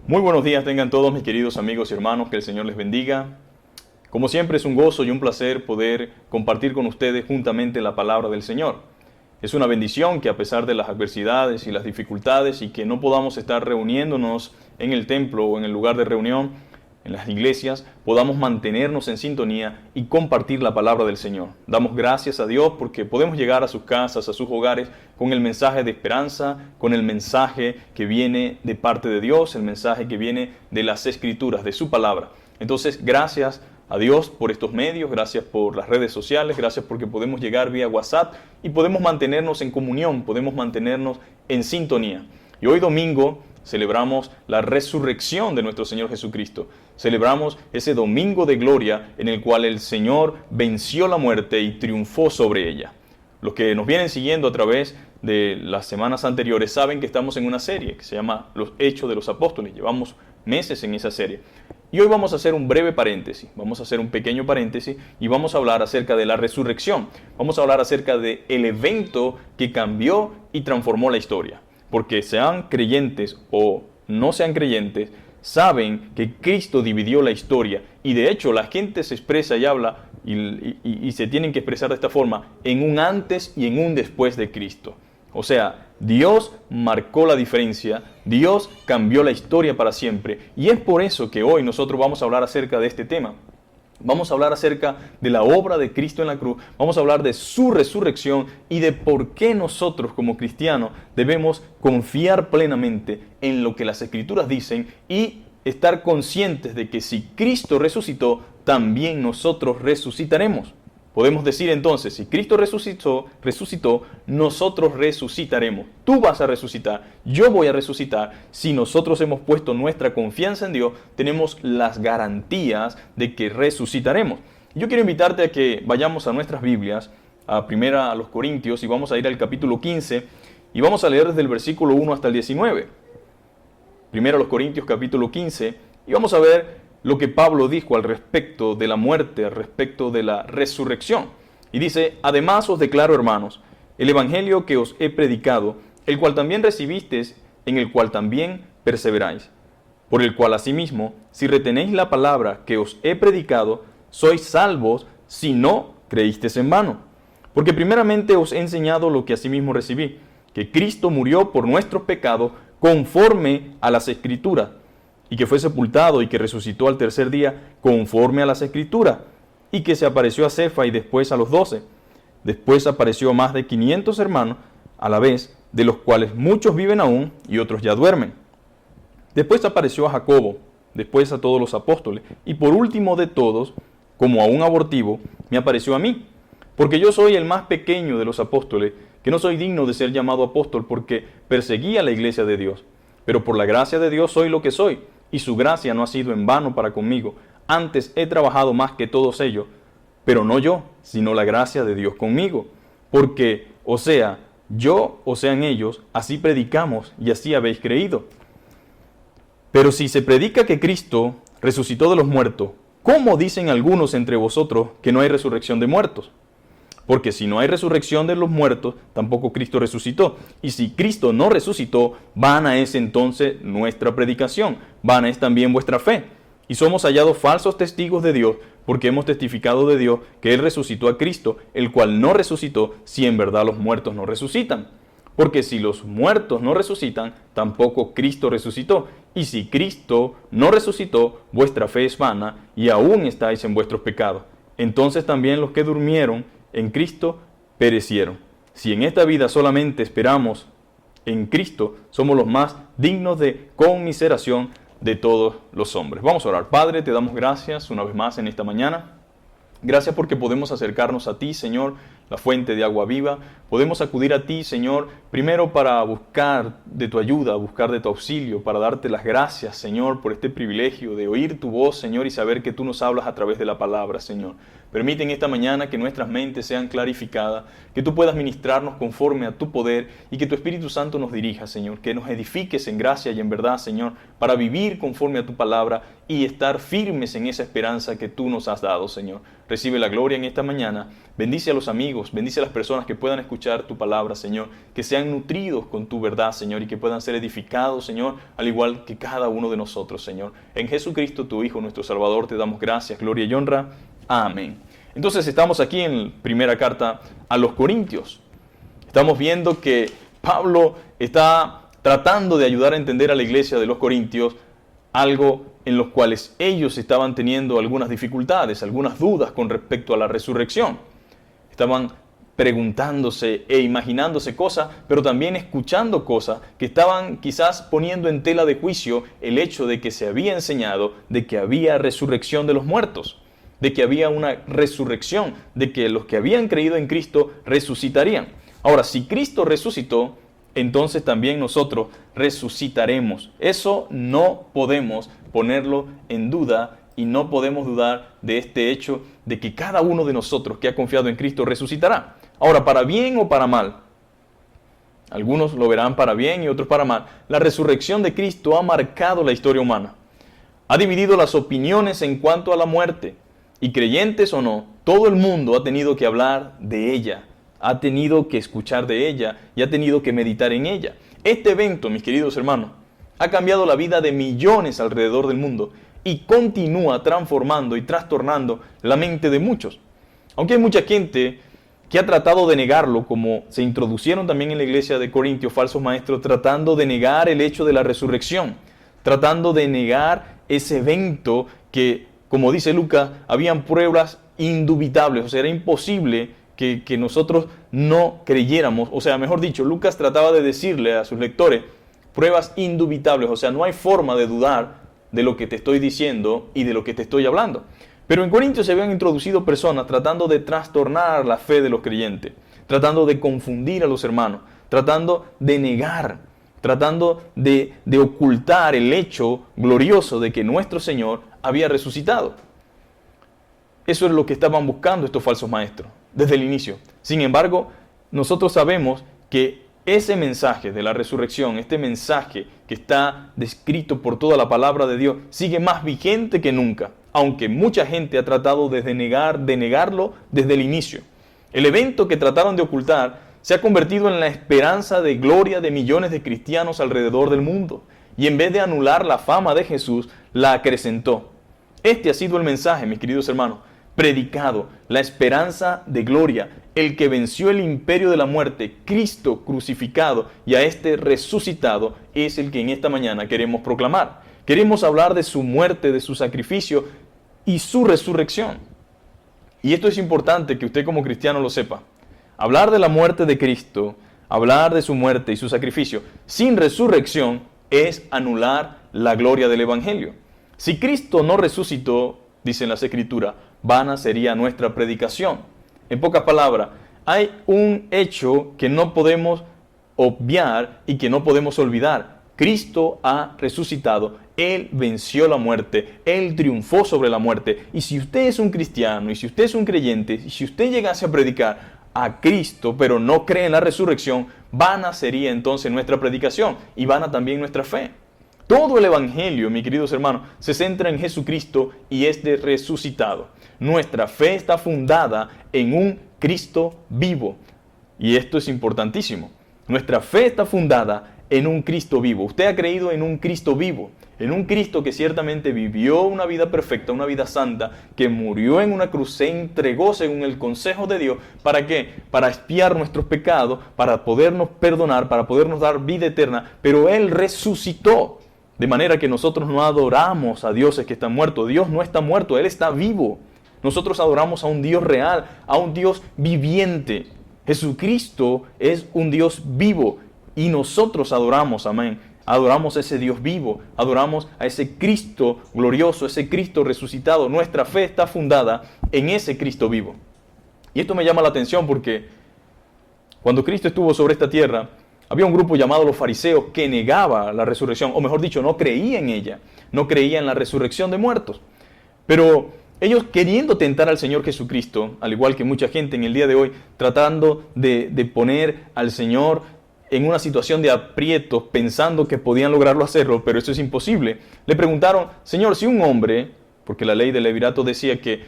Muy buenos días tengan todos mis queridos amigos y hermanos, que el Señor les bendiga. Como siempre es un gozo y un placer poder compartir con ustedes juntamente la palabra del Señor. Es una bendición que a pesar de las adversidades y las dificultades y que no podamos estar reuniéndonos en el templo o en el lugar de reunión, en las iglesias, podamos mantenernos en sintonía y compartir la palabra del Señor. Damos gracias a Dios porque podemos llegar a sus casas, a sus hogares, con el mensaje de esperanza, con el mensaje que viene de parte de Dios, el mensaje que viene de las Escrituras, de su palabra. Entonces, gracias a Dios por estos medios, gracias por las redes sociales, gracias porque podemos llegar vía WhatsApp y podemos mantenernos en comunión, podemos mantenernos en sintonía. Y hoy domingo celebramos la resurrección de nuestro Señor Jesucristo. Celebramos ese domingo de gloria en el cual el Señor venció la muerte y triunfó sobre ella. Los que nos vienen siguiendo a través de las semanas anteriores saben que estamos en una serie que se llama Los Hechos de los Apóstoles. Llevamos meses en esa serie. Y hoy vamos a hacer un breve paréntesis, vamos a hacer un pequeño paréntesis y vamos a hablar acerca de la resurrección. Vamos a hablar acerca del evento que cambió y transformó la historia. Porque sean creyentes o no sean creyentes, saben que Cristo dividió la historia. Y de hecho la gente se expresa y habla y se tienen que expresar de esta forma en un antes y en un después de Cristo. O sea, Dios marcó la diferencia, Dios cambió la historia para siempre. Y es por eso que hoy nosotros vamos a hablar acerca de este tema. Vamos a hablar acerca de la obra de Cristo en la cruz, vamos a hablar de su resurrección y de por qué nosotros como cristianos debemos confiar plenamente en lo que las Escrituras dicen y estar conscientes de que si Cristo resucitó, también nosotros resucitaremos. Podemos decir entonces, si Cristo resucitó, nosotros resucitaremos. Tú vas a resucitar, yo voy a resucitar. Si nosotros hemos puesto nuestra confianza en Dios, tenemos las garantías de que resucitaremos. Yo quiero invitarte a que vayamos a nuestras Biblias, a los Corintios, y vamos a ir al capítulo 15, y vamos a leer desde el versículo 1 hasta el 19. Primero a los Corintios capítulo 15, y vamos a ver lo que Pablo dijo al respecto de la muerte, al respecto de la resurrección. Y dice: además os declaro, hermanos, el evangelio que os he predicado, el cual también recibisteis, en el cual también perseveráis, por el cual asimismo, si retenéis la palabra que os he predicado, sois salvos si no creísteis en vano. Porque primeramente os he enseñado lo que asimismo recibí, que Cristo murió por nuestros pecados conforme a las Escrituras, y que fue sepultado y que resucitó al tercer día conforme a las Escrituras, y que se apareció a Cefa y después a los 12. Después apareció a más de 500 hermanos a la vez, de los cuales muchos viven aún y otros ya duermen. Después apareció a Jacobo, después a todos los apóstoles, y por último de todos, como a un abortivo, me apareció a mí, porque yo soy el más pequeño de los apóstoles, que no soy digno de ser llamado apóstol porque perseguí a la iglesia de Dios. Pero por la gracia de Dios soy lo que soy, y su gracia no ha sido en vano para conmigo. Antes he trabajado más que todos ellos, pero no yo, sino la gracia de Dios conmigo. Porque, o sea, yo o sean ellos, así predicamos y así habéis creído. Pero si se predica que Cristo resucitó de los muertos, ¿cómo dicen algunos entre vosotros que no hay resurrección de muertos? Porque si no hay resurrección de los muertos, tampoco Cristo resucitó. Y si Cristo no resucitó, vana es entonces nuestra predicación, vana es también vuestra fe. Y somos hallados falsos testigos de Dios, porque hemos testificado de Dios que Él resucitó a Cristo, el cual no resucitó, si en verdad los muertos no resucitan. Porque si los muertos no resucitan, tampoco Cristo resucitó. Y si Cristo no resucitó, vuestra fe es vana, y aún estáis en vuestros pecados. Entonces también los que durmieron en Cristo perecieron. Si en esta vida solamente esperamos en Cristo, somos los más dignos de conmiseración de todos los hombres. Vamos a orar. Padre, te damos gracias una vez más en esta mañana. Gracias porque podemos acercarnos a ti, Señor, la fuente de agua viva. Podemos acudir a ti, Señor, primero para buscar de tu ayuda, buscar de tu auxilio, para darte las gracias, Señor, por este privilegio de oír tu voz, Señor, y saber que tú nos hablas a través de la palabra, Señor. Permite en esta mañana que nuestras mentes sean clarificadas, que tú puedas ministrarnos conforme a tu poder y que tu Espíritu Santo nos dirija, Señor, que nos edifiques en gracia y en verdad, Señor, para vivir conforme a tu palabra y estar firmes en esa esperanza que tú nos has dado, Señor. Recibe la gloria en esta mañana. Bendice a los amigos amigos, bendice a las personas que puedan escuchar tu palabra, Señor, que sean nutridos con tu verdad, Señor, y que puedan ser edificados, Señor, al igual que cada uno de nosotros, Señor. En Jesucristo, tu Hijo, nuestro Salvador, te damos gracias, gloria y honra. Amén. Entonces estamos aquí en la primera carta a los Corintios. Estamos viendo que Pablo está tratando de ayudar a entender a la iglesia de los Corintios algo en los cuales ellos estaban teniendo algunas dificultades, algunas dudas con respecto a la resurrección. Estaban preguntándose e imaginándose cosas, pero también escuchando cosas que estaban quizás poniendo en tela de juicio el hecho de que se había enseñado de que había resurrección de los muertos, de que había una resurrección, de que los que habían creído en Cristo resucitarían. Ahora, si Cristo resucitó, entonces también nosotros resucitaremos. Eso no podemos ponerlo en duda y no podemos dudar de este hecho de que cada uno de nosotros que ha confiado en Cristo resucitará. Ahora, para bien o para mal, algunos lo verán para bien y otros para mal, la resurrección de Cristo ha marcado la historia humana. Ha dividido las opiniones en cuanto a la muerte y creyentes o no, todo el mundo ha tenido que hablar de ella. Ha tenido que escuchar de ella y ha tenido que meditar en ella. Este evento, mis queridos hermanos, ha cambiado la vida de millones alrededor del mundo y continúa transformando y trastornando la mente de muchos. Aunque hay mucha gente que ha tratado de negarlo, como se introducieron también en la iglesia de Corintios falsos maestros, tratando de negar el hecho de la resurrección, tratando de negar ese evento que, como dice Lucas, habían pruebas indubitables, o sea, era imposible que nosotros no creyéramos, o sea, mejor dicho, Lucas trataba de decirle a sus lectores pruebas indubitables, o sea, no hay forma de dudar de lo que te estoy diciendo y de lo que te estoy hablando. Pero en Corintios se habían introducido personas tratando de trastornar la fe de los creyentes, tratando de confundir a los hermanos, tratando de negar, tratando de ocultar el hecho glorioso de que nuestro Señor había resucitado. Eso es lo que estaban buscando estos falsos maestros desde el inicio. Sin embargo, nosotros sabemos que ese mensaje de la resurrección, este mensaje que está descrito por toda la palabra de Dios, sigue más vigente que nunca, aunque mucha gente ha tratado de negarlo desde el inicio. El evento que trataron de ocultar se ha convertido en la esperanza de gloria de millones de cristianos alrededor del mundo, y en vez de anular la fama de Jesús, la acrecentó. Este ha sido el mensaje, mis queridos hermanos, predicado, la esperanza de gloria, el que venció el imperio de la muerte, Cristo crucificado y a este resucitado, es el que en esta mañana queremos proclamar. Queremos hablar de su muerte, de su sacrificio y su resurrección. Y esto es importante que usted como cristiano lo sepa. Hablar de la muerte de Cristo, hablar de su muerte y su sacrificio sin resurrección es anular la gloria del Evangelio. Si Cristo no resucitó, dicen las Escrituras, vana sería nuestra predicación. En pocas palabras, hay un hecho que no podemos obviar y que no podemos olvidar. Cristo ha resucitado, Él venció la muerte, Él triunfó sobre la muerte. Y si usted es un cristiano, y si usted es un creyente, y si usted llegase a predicar a Cristo, pero no cree en la resurrección, vana sería entonces nuestra predicación y vana también nuestra fe. Todo el Evangelio, mis queridos hermanos, se centra en Jesucristo y es de resucitado. Nuestra fe está fundada en un Cristo vivo. Y esto es importantísimo. Nuestra fe está fundada en un Cristo vivo. Usted ha creído en un Cristo vivo, en un Cristo que ciertamente vivió una vida perfecta, una vida santa, que murió en una cruz, se entregó según el consejo de Dios. ¿Para qué? Para expiar nuestros pecados, para podernos perdonar, para podernos dar vida eterna. Pero Él resucitó. De manera que nosotros no adoramos a dioses que están muertos. Dios no está muerto, Él está vivo. Nosotros adoramos a un Dios real, a un Dios viviente. Jesucristo es un Dios vivo y nosotros adoramos, amén. Adoramos a ese Dios vivo, adoramos a ese Cristo glorioso, ese Cristo resucitado. Nuestra fe está fundada en ese Cristo vivo. Y esto me llama la atención porque cuando Cristo estuvo sobre esta tierra, había un grupo llamado los fariseos que negaba la resurrección, o mejor dicho, no creía en ella, no creía en la resurrección de muertos. Pero ellos queriendo tentar al Señor Jesucristo, al igual que mucha gente en el día de hoy, tratando de poner al Señor en una situación de aprietos, pensando que podían lograrlo hacerlo, pero eso es imposible. Le preguntaron, Señor, si un hombre, porque la ley del levirato decía que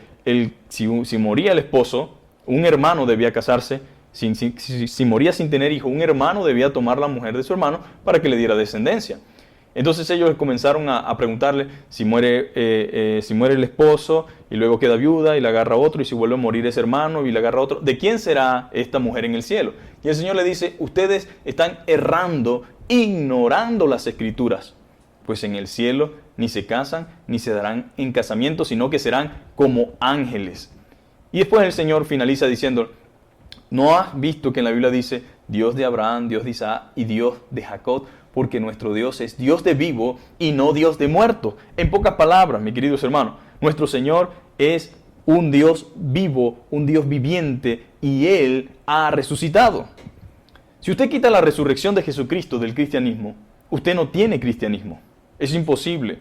si moría el esposo, un hermano debía casarse. Si moría sin tener hijo, un hermano debía tomar la mujer de su hermano para que le diera descendencia. Entonces ellos comenzaron a preguntarle si muere el esposo y luego queda viuda y la agarra otro, y si vuelve a morir ese hermano y la agarra otro, ¿de quién será esta mujer en el cielo? Y el Señor le dice, ustedes están errando, ignorando las Escrituras, pues en el cielo ni se casan ni se darán en casamiento, sino que serán como ángeles. Y después el Señor finaliza diciendo, ¿no has visto que en la Biblia dice Dios de Abraham, Dios de Isaac y Dios de Jacob? Porque nuestro Dios es Dios de vivo y no Dios de muerto. En pocas palabras, mis queridos hermanos, nuestro Señor es un Dios vivo, un Dios viviente, y Él ha resucitado. Si usted quita la resurrección de Jesucristo del cristianismo, usted no tiene cristianismo. Es imposible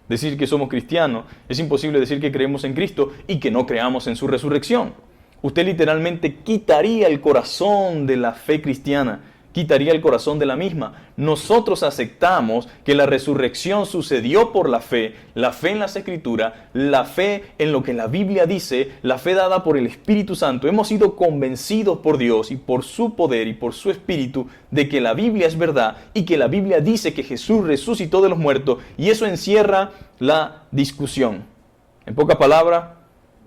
decir que somos cristianos, es imposible decir que creemos en Cristo y que no creamos en su resurrección. Usted literalmente quitaría el corazón de la fe cristiana, quitaría el corazón de la misma. Nosotros aceptamos que la resurrección sucedió por la fe en las Escrituras, la fe en lo que la Biblia dice, la fe dada por el Espíritu Santo. Hemos sido convencidos por Dios y por su poder y por su Espíritu de que la Biblia es verdad y que la Biblia dice que Jesús resucitó de los muertos, y eso encierra la discusión. En pocas palabras,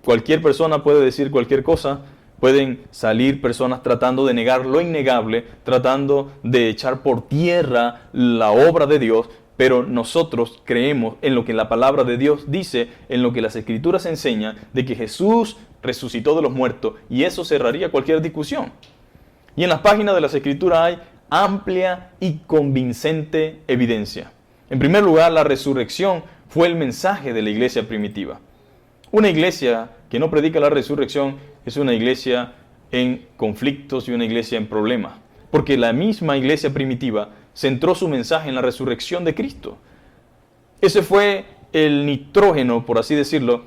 cualquier persona puede decir cualquier cosa. Pueden salir personas tratando de negar lo innegable, tratando de echar por tierra la obra de Dios, pero nosotros creemos en lo que la palabra de Dios dice, en lo que las Escrituras enseñan, de que Jesús resucitó de los muertos, y eso cerraría cualquier discusión. Y en las páginas de las Escrituras hay amplia y convincente evidencia. En primer lugar, la resurrección fue el mensaje de la iglesia primitiva. Una iglesia que no predica la resurrección es una iglesia en conflictos y una iglesia en problemas, porque la misma iglesia primitiva centró su mensaje en la resurrección de Cristo. Ese fue el nitrógeno, por así decirlo,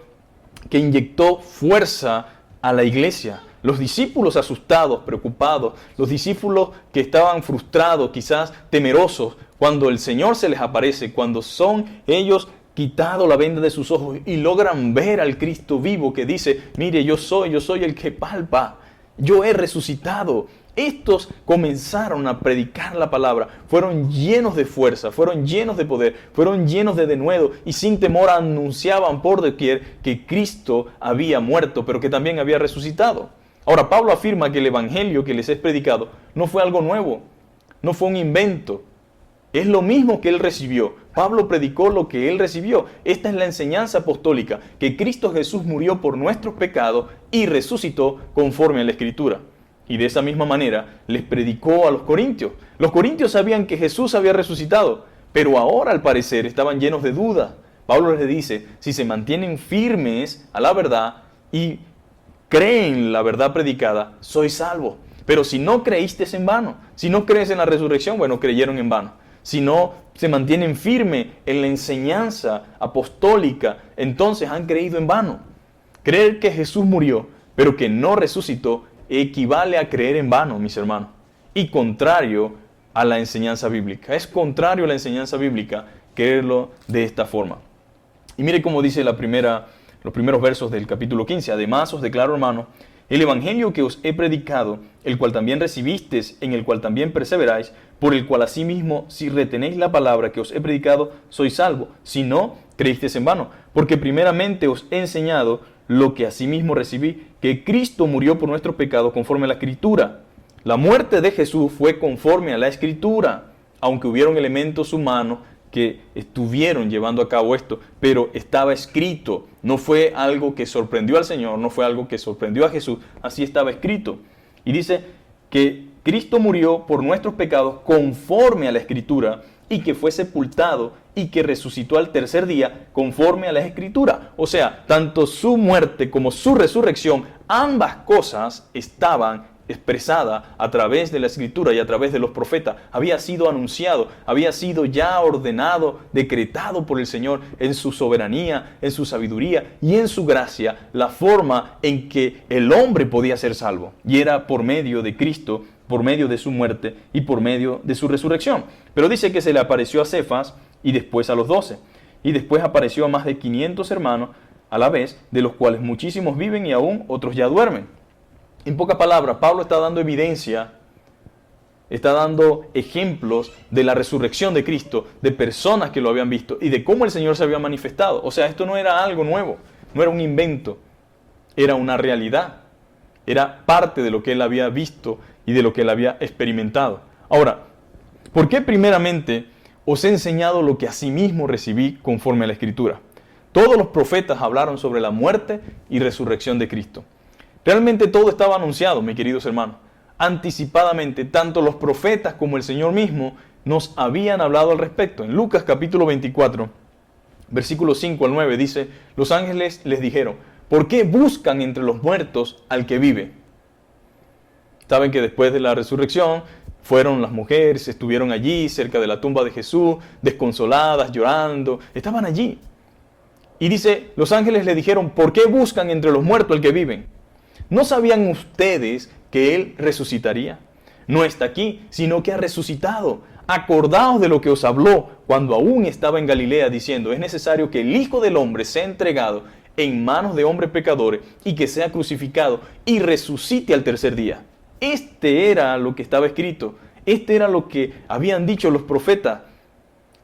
que inyectó fuerza a la iglesia. Los discípulos asustados, preocupados, los discípulos que estaban frustrados, quizás temerosos, cuando el Señor se les aparece, cuando son ellos quitado la venda de sus ojos y logran ver al Cristo vivo que dice, mire, yo soy el que palpa, yo he resucitado. Estos comenzaron a predicar la palabra, fueron llenos de fuerza, fueron llenos de poder, fueron llenos de denuedo, y sin temor anunciaban por doquier que Cristo había muerto, pero que también había resucitado. Ahora, Pablo afirma que el evangelio que les es predicado no fue algo nuevo, no fue un invento. Es lo mismo que él recibió. Pablo predicó lo que él recibió. Esta es la enseñanza apostólica, que Cristo Jesús murió por nuestros pecados y resucitó conforme a la Escritura. Y de esa misma manera les predicó a los corintios. Los corintios sabían que Jesús había resucitado, pero ahora al parecer estaban llenos de dudas. Pablo les dice, si se mantienen firmes a la verdad y creen la verdad predicada, sois salvos. Pero si no creíste en vano, si no crees en la resurrección, bueno, creyeron en vano. Si no se mantienen firmes en la enseñanza apostólica, entonces han creído en vano. Creer que Jesús murió, pero que no resucitó, equivale a creer en vano, mis hermanos. Y contrario a la enseñanza bíblica. Es contrario a la enseñanza bíblica creerlo de esta forma. Y mire cómo dice los primeros versos del capítulo 15. Además os declaro, hermanos, el evangelio que os he predicado, el cual también recibisteis, en el cual también perseveráis, por el cual asimismo, si retenéis la palabra que os he predicado, sois salvos. Si no, creísteis en vano. Porque primeramente os he enseñado lo que asimismo recibí, que Cristo murió por nuestros pecados conforme a la Escritura. La muerte de Jesús fue conforme a la Escritura, aunque hubieron elementos humanos que estuvieron llevando a cabo esto, pero estaba escrito. No fue algo que sorprendió al Señor, no fue algo que sorprendió a Jesús, así estaba escrito. Y dice que Cristo murió por nuestros pecados conforme a la Escritura, y que fue sepultado y que resucitó al tercer día conforme a la Escritura. O sea, tanto su muerte como su resurrección, ambas cosas estaban expresada a través de la Escritura y a través de los profetas. Había sido anunciado, había sido ya ordenado, decretado por el Señor en su soberanía, en su sabiduría y en su gracia, la forma en que el hombre podía ser salvo. Y era por medio de Cristo, por medio de su muerte y por medio de su resurrección. Pero dice que se le apareció a Cefas y después a los 12. Y después apareció a más de 500 hermanos a la vez, de los cuales muchísimos viven y aún otros ya duermen. En pocas palabras, Pablo está dando evidencia, está dando ejemplos de la resurrección de Cristo, de personas que lo habían visto y de cómo el Señor se había manifestado. O sea, esto no era algo nuevo, no era un invento, era una realidad. Era parte de lo que él había visto y de lo que él había experimentado. Ahora, ¿por qué primeramente os he enseñado lo que asimismo recibí conforme a la Escritura? Todos los profetas hablaron sobre la muerte y resurrección de Cristo. Realmente todo estaba anunciado, mis queridos hermanos. Anticipadamente, tanto los profetas como el Señor mismo nos habían hablado al respecto. En Lucas capítulo 24, versículos 5 al 9 dice, los ángeles les dijeron, ¿por qué buscan entre los muertos al que vive? Saben que después de la resurrección fueron las mujeres, estuvieron allí cerca de la tumba de Jesús, desconsoladas, llorando, estaban allí. Y dice, los ángeles le dijeron, ¿por qué buscan entre los muertos al que viven? ¿No sabían ustedes que Él resucitaría? No está aquí, sino que ha resucitado. Acordaos de lo que os habló cuando aún estaba en Galilea, diciendo, es necesario que el Hijo del Hombre sea entregado en manos de hombres pecadores y que sea crucificado y resucite al tercer día. Este era lo que estaba escrito. Este era lo que habían dicho los profetas,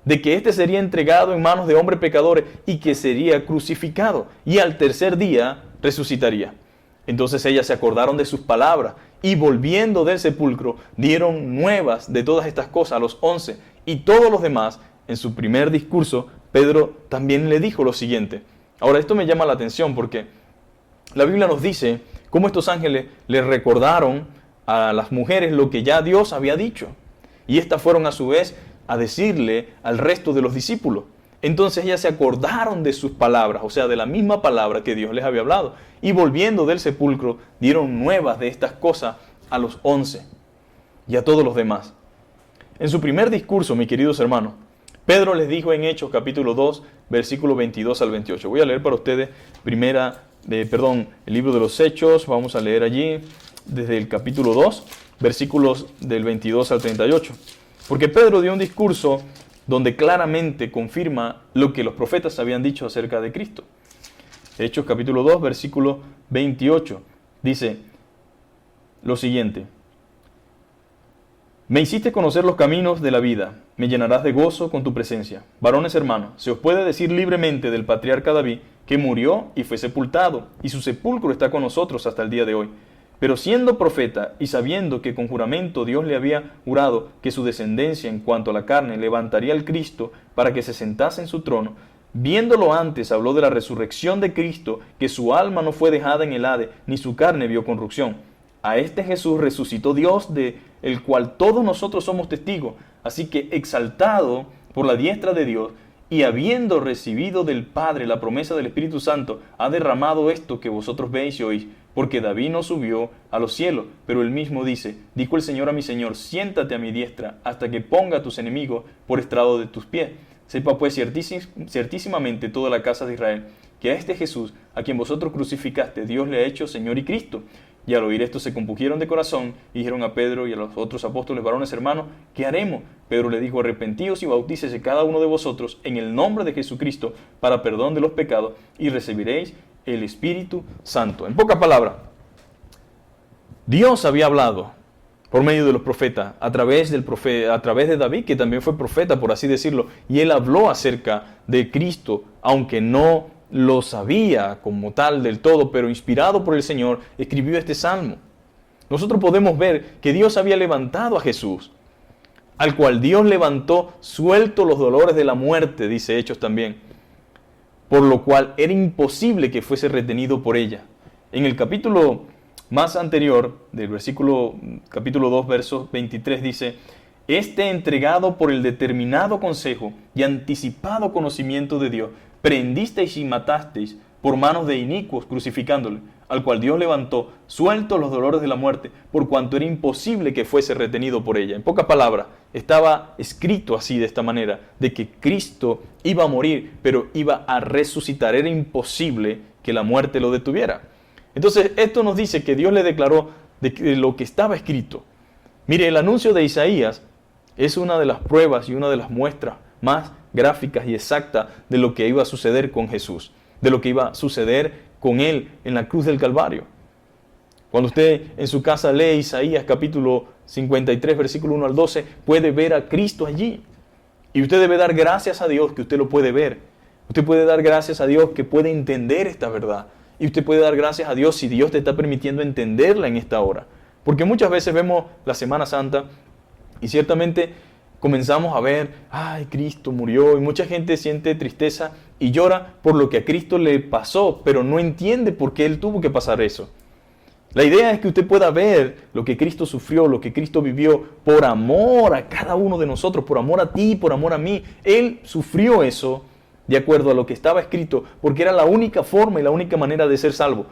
de que éste sería entregado en manos de hombres pecadores y que sería crucificado y al tercer día resucitaría. Entonces ellas se acordaron de sus palabras y volviendo del sepulcro dieron nuevas de todas estas cosas a los 11 y todos los demás. En su primer discurso, Pedro también le dijo lo siguiente. Ahora esto me llama la atención porque la Biblia nos dice cómo estos ángeles le recordaron a las mujeres lo que ya Dios había dicho. Y estas fueron a su vez a decirle al resto de los discípulos. Entonces ellas se acordaron de sus palabras, o sea, de la misma palabra que Dios les había hablado. Y volviendo del sepulcro, dieron nuevas de estas cosas a los 11 y a todos los demás. En su primer discurso, mis queridos hermanos, Pedro les dijo en Hechos capítulo 2, versículo 22 al 28. Voy a leer para ustedes el libro de los Hechos. Vamos a leer allí desde el capítulo 2, versículos del 22 al 38. Porque Pedro dio un discurso donde claramente confirma lo que los profetas habían dicho acerca de Cristo. Hechos capítulo 2, versículo 28, dice lo siguiente. Me hiciste conocer los caminos de la vida, me llenarás de gozo con tu presencia. Varones hermanos, se os puede decir libremente del patriarca David que murió y fue sepultado, y su sepulcro está con nosotros hasta el día de hoy. Pero siendo profeta y sabiendo que con juramento Dios le había jurado que su descendencia en cuanto a la carne levantaría al Cristo para que se sentase en su trono, viéndolo antes habló de la resurrección de Cristo, que su alma no fue dejada en el Hades, ni su carne vio corrupción. A este Jesús resucitó Dios, de el cual todos nosotros somos testigos. Así que exaltado por la diestra de Dios, y habiendo recibido del Padre la promesa del Espíritu Santo, ha derramado esto que vosotros veis y oís. Porque David no subió a los cielos, pero él mismo dice, dijo el Señor a mi Señor, siéntate a mi diestra, hasta que ponga a tus enemigos por estrado de tus pies. Sepa pues ciertísimamente toda la casa de Israel, que a este Jesús, a quien vosotros crucificaste, Dios le ha hecho Señor y Cristo. Y al oír esto se compungieron de corazón y dijeron a Pedro y a los otros apóstoles, varones hermanos, ¿qué haremos? Pedro le dijo, arrepentíos y bautícese cada uno de vosotros en el nombre de Jesucristo para perdón de los pecados y recibiréis el Espíritu Santo. En pocas palabras, Dios había hablado por medio de los profetas, a través de David, que también fue profeta, por así decirlo, y él habló acerca de Cristo, aunque no lo sabía como tal del todo, pero inspirado por el Señor, escribió este salmo. Nosotros podemos ver que Dios había levantado a Jesús, al cual Dios levantó suelto los dolores de la muerte, dice Hechos también, por lo cual era imposible que fuese retenido por ella. En el capítulo más anterior, del capítulo 2, verso 23, dice, este entregado por el determinado consejo y anticipado conocimiento de Dios, prendisteis y matasteis por manos de inicuos crucificándole, al cual Dios levantó, suelto los dolores de la muerte, por cuanto era imposible que fuese retenido por ella. En pocas palabras, estaba escrito así, de esta manera, de que Cristo iba a morir, pero iba a resucitar. Era imposible que la muerte lo detuviera. Entonces, esto nos dice que Dios le declaró de lo que estaba escrito. Mire, el anuncio de Isaías es una de las pruebas y una de las muestras más gráficas y exactas de lo que iba a suceder con Jesús, de lo que iba a suceder con Él en la cruz del Calvario. Cuando usted en su casa lee Isaías capítulo 53, versículo 1 al 12, puede ver a Cristo allí. Y usted debe dar gracias a Dios que usted lo puede ver. Usted puede dar gracias a Dios que puede entender esta verdad. Y usted puede dar gracias a Dios si Dios te está permitiendo entenderla en esta hora. Porque muchas veces vemos la Semana Santa y ciertamente comenzamos a ver, ay, Cristo murió, y mucha gente siente tristeza y llora por lo que a Cristo le pasó, pero no entiende por qué Él tuvo que pasar eso. La idea es que usted pueda ver lo que Cristo sufrió, lo que Cristo vivió por amor a cada uno de nosotros, por amor a ti, por amor a mí. Él sufrió eso de acuerdo a lo que estaba escrito, porque era la única forma y la única manera de ser salvo.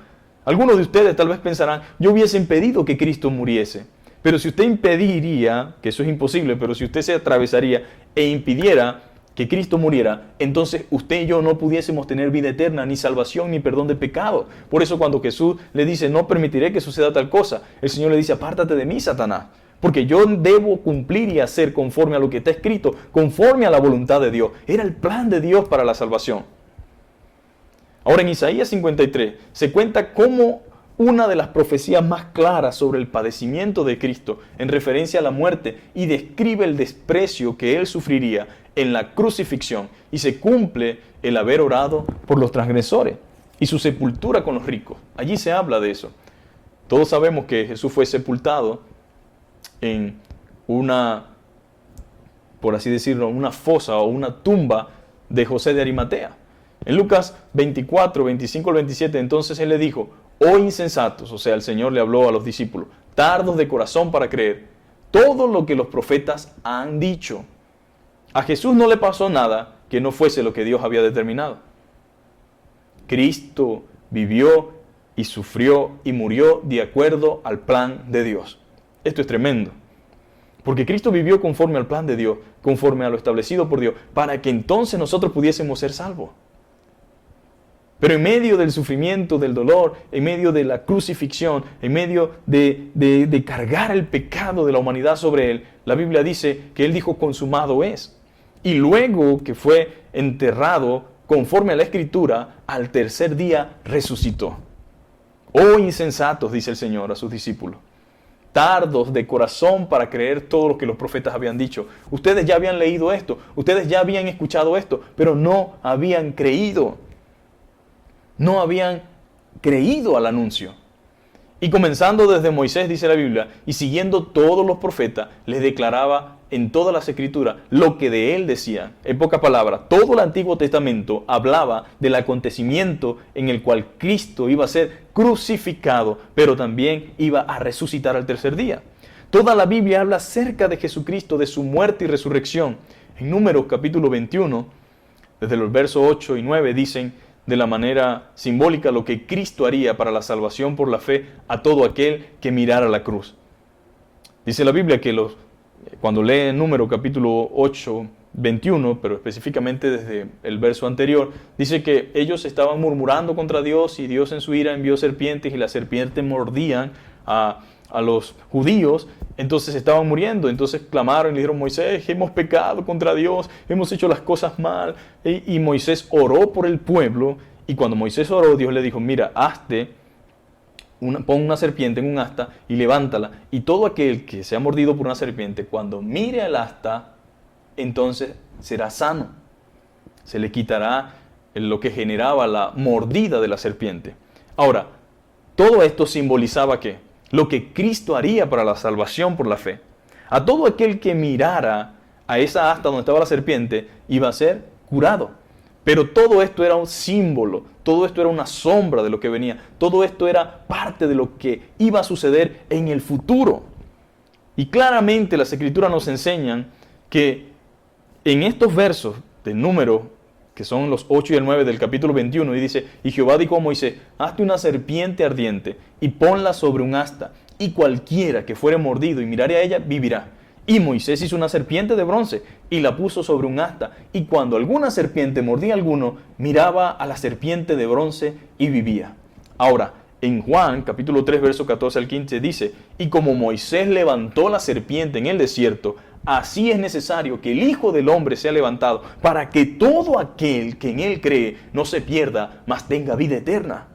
Algunos de ustedes tal vez pensarán, yo hubiese impedido que Cristo muriese. Pero si usted impediría, que eso es imposible, pero si usted se atravesaría e impidiera que Cristo muriera, entonces usted y yo no pudiésemos tener vida eterna, ni salvación, ni perdón de pecado. Por eso cuando Jesús le dice, no permitiré que suceda tal cosa, el Señor le dice, apártate de mí, Satanás, porque yo debo cumplir y hacer conforme a lo que está escrito, conforme a la voluntad de Dios. Era el plan de Dios para la salvación. Ahora en Isaías 53 se cuenta cómo una de las profecías más claras sobre el padecimiento de Cristo en referencia a la muerte y describe el desprecio que Él sufriría en la crucifixión y se cumple el haber orado por los transgresores y su sepultura con los ricos. Allí se habla de eso. Todos sabemos que Jesús fue sepultado en una, por así decirlo, una fosa o una tumba de José de Arimatea. En Lucas 24, 25 al 27, entonces Él le dijo, oh insensatos, o sea, el Señor le habló a los discípulos, tardos de corazón para creer todo lo que los profetas han dicho. A Jesús no le pasó nada que no fuese lo que Dios había determinado. Cristo vivió y sufrió y murió de acuerdo al plan de Dios. Esto es tremendo, porque Cristo vivió conforme al plan de Dios, conforme a lo establecido por Dios, para que entonces nosotros pudiésemos ser salvos. Pero en medio del sufrimiento, del dolor, en medio de la crucifixión, en medio de cargar el pecado de la humanidad sobre Él, la Biblia dice que Él dijo, consumado es. Y luego que fue enterrado, conforme a la Escritura, al tercer día resucitó. Oh insensatos, dice el Señor a sus discípulos, tardos de corazón para creer todo lo que los profetas habían dicho. Ustedes ya habían leído esto, ustedes ya habían escuchado esto, pero no habían creído. No habían creído al anuncio. Y comenzando desde Moisés, dice la Biblia, y siguiendo todos los profetas, les declaraba en todas las escrituras lo que de él decían. En pocas palabras, todo el Antiguo Testamento hablaba del acontecimiento en el cual Cristo iba a ser crucificado, pero también iba a resucitar al tercer día. Toda la Biblia habla acerca de Jesucristo, de su muerte y resurrección. En Números capítulo 21, desde los versos 8 y 9, dicen de la manera simbólica lo que Cristo haría para la salvación por la fe a todo aquel que mirara la cruz. Dice la Biblia que cuando lee Número capítulo 8, 21, pero específicamente desde el verso anterior, dice que ellos estaban murmurando contra Dios y Dios en su ira envió serpientes y las serpientes mordían a los judíos, entonces estaban muriendo. Entonces clamaron y le dijeron, Moisés, hemos pecado contra Dios, hemos hecho las cosas mal. Y Moisés oró por el pueblo, y cuando Moisés oró, Dios le dijo, mira, pon una serpiente en un asta y levántala, y todo aquel que sea mordido por una serpiente, cuando mire al asta, entonces será sano. Se le quitará lo que generaba la mordida de la serpiente. Ahora, todo esto simbolizaba ¿qué? Lo que Cristo haría para la salvación por la fe. A todo aquel que mirara a esa asta donde estaba la serpiente, iba a ser curado. Pero todo esto era un símbolo, todo esto era una sombra de lo que venía, todo esto era parte de lo que iba a suceder en el futuro. Y claramente las Escrituras nos enseñan que en estos versos de Número, que son los 8 y el 9 del capítulo 21, y dice, y Jehová dijo a Moisés, hazte una serpiente ardiente y ponla sobre un asta, y cualquiera que fuere mordido y mirare a ella, vivirá. Y Moisés hizo una serpiente de bronce y la puso sobre un asta, y cuando alguna serpiente mordía a alguno, miraba a la serpiente de bronce y vivía. Ahora, en Juan capítulo 3, verso 14 al 15 dice, y como Moisés levantó la serpiente en el desierto, así es necesario que el Hijo del Hombre sea levantado, para que todo aquel que en él cree no se pierda, mas tenga vida eterna.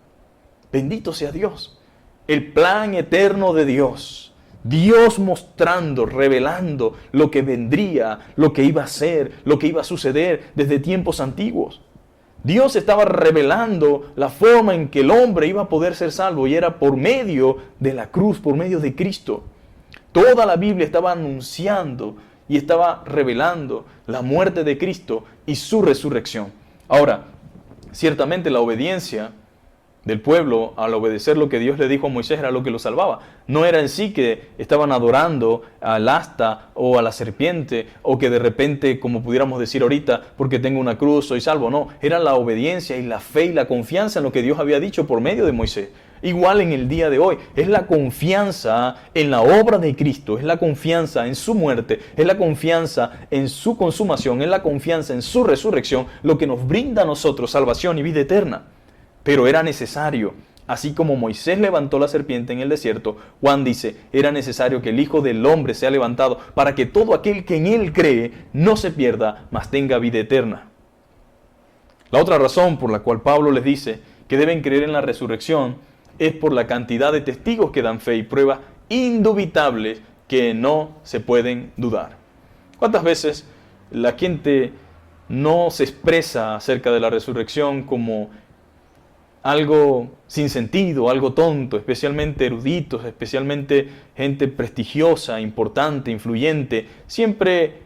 Bendito sea Dios. el plan eterno de Dios. Dios mostrando, revelando lo que vendría, lo que iba a ser, lo que iba a suceder desde tiempos antiguos. Dios estaba revelando la forma en que el hombre iba a poder ser salvo y era por medio de la cruz, por medio de Cristo. Toda la Biblia estaba anunciando y estaba revelando la muerte de Cristo y su resurrección. Ahora, ciertamente la obediencia del pueblo al obedecer lo que Dios le dijo a Moisés era lo que lo salvaba. No era en sí que estaban adorando al asta o a la serpiente o que de repente, como pudiéramos decir ahorita, porque tengo una cruz soy salvo. No, era la obediencia y la fe y la confianza en lo que Dios había dicho por medio de Moisés. Igual en el día de hoy, es la confianza en la obra de Cristo, es la confianza en su muerte, es la confianza en su consumación, es la confianza en su resurrección, lo que nos brinda a nosotros salvación y vida eterna. Pero era necesario, así como Moisés levantó la serpiente en el desierto, Juan dice, era necesario que el Hijo del Hombre sea levantado para que todo aquel que en él cree no se pierda, mas tenga vida eterna. La otra razón por la cual Pablo les dice que deben creer en la resurrección es por la cantidad de testigos que dan fe y pruebas indubitables que no se pueden dudar. ¿Cuántas veces la gente no se expresa acerca de la resurrección como algo sin sentido, algo tonto, especialmente eruditos, especialmente gente prestigiosa, importante, influyente? Siempre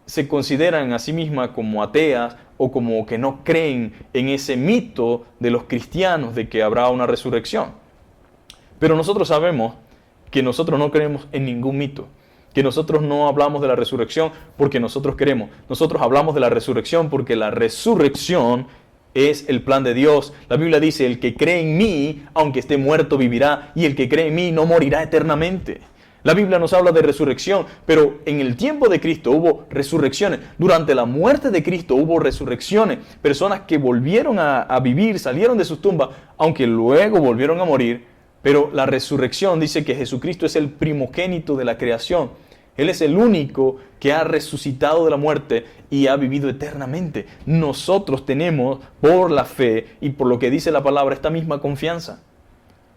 se consideran a sí mismas como ateas o como que no creen en ese mito de los cristianos de que habrá una resurrección. Pero nosotros sabemos que nosotros no creemos en ningún mito, que nosotros no hablamos de la resurrección porque nosotros queremos. Nosotros hablamos de la resurrección porque la resurrección es el plan de Dios. La Biblia dice, el que cree en mí, aunque esté muerto, vivirá, y el que cree en mí no morirá eternamente. La Biblia nos habla de resurrección, pero en el tiempo de Cristo hubo resurrecciones. Durante la muerte de Cristo hubo resurrecciones. Personas que volvieron a vivir, salieron de sus tumbas, aunque luego volvieron a morir. Pero la resurrección dice que Jesucristo es el primogénito de la creación. Él es el único que ha resucitado de la muerte y ha vivido eternamente. Nosotros tenemos, por la fe y por lo que dice la palabra, esta misma confianza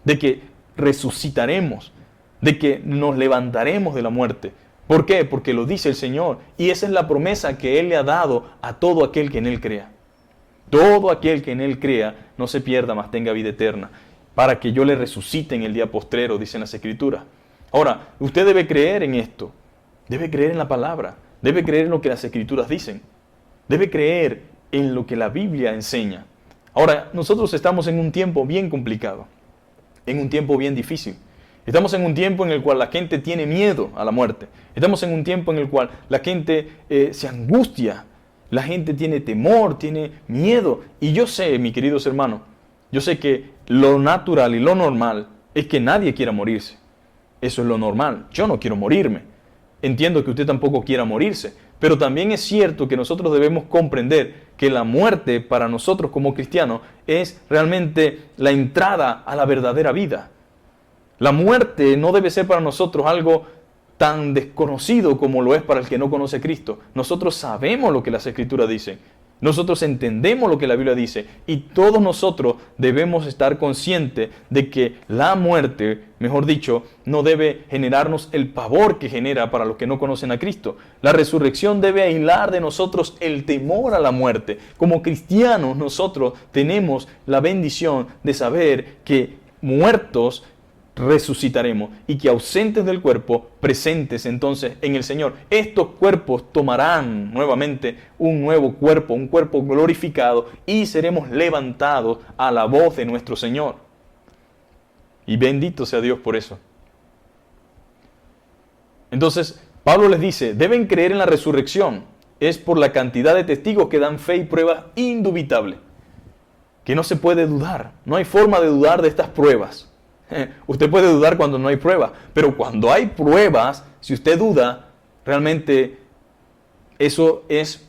de que resucitaremos, de que nos levantaremos de la muerte. ¿Por qué? Porque lo dice el Señor. Y esa es la promesa que Él le ha dado a todo aquel que en Él crea. Todo aquel que en Él crea no se pierda, mas tenga vida eterna. Para que yo le resucite en el día postrero, dicen las Escrituras. Ahora, usted debe creer en esto. Debe creer en la palabra. Debe creer en lo que las Escrituras dicen. Debe creer en lo que la Biblia enseña. Ahora, nosotros estamos en un tiempo bien complicado. En un tiempo bien difícil. Estamos en un tiempo en el cual la gente tiene miedo a la muerte. Estamos en un tiempo en el cual la gente se angustia. La gente tiene temor, tiene miedo. Y yo sé, mis queridos hermanos, yo sé que lo natural y lo normal es que nadie quiera morirse. Eso es lo normal. Yo no quiero morirme. Entiendo que usted tampoco quiera morirse. Pero también es cierto que nosotros debemos comprender que la muerte para nosotros como cristianos es realmente la entrada a la verdadera vida. La muerte no debe ser para nosotros algo tan desconocido como lo es para el que no conoce a Cristo. Nosotros sabemos lo que las Escrituras dicen. Nosotros entendemos lo que la Biblia dice. Y todos nosotros debemos estar conscientes de que la muerte, mejor dicho, no debe generarnos el pavor que genera para los que no conocen a Cristo. La resurrección debe aislar de nosotros el temor a la muerte. Como cristianos nosotros tenemos la bendición de saber que muertos resucitaremos y que ausentes del cuerpo, presentes entonces en el Señor. Estos cuerpos tomarán nuevamente un nuevo cuerpo, un cuerpo glorificado, y seremos levantados a la voz de nuestro Señor. Y bendito sea Dios por eso. Entonces, Pablo les dice, deben creer en la resurrección. Es por la cantidad de testigos que dan fe y pruebas indubitables, que no se puede dudar. No hay forma de dudar de estas pruebas. Usted puede dudar cuando no hay pruebas, pero cuando hay pruebas, si usted duda, realmente eso es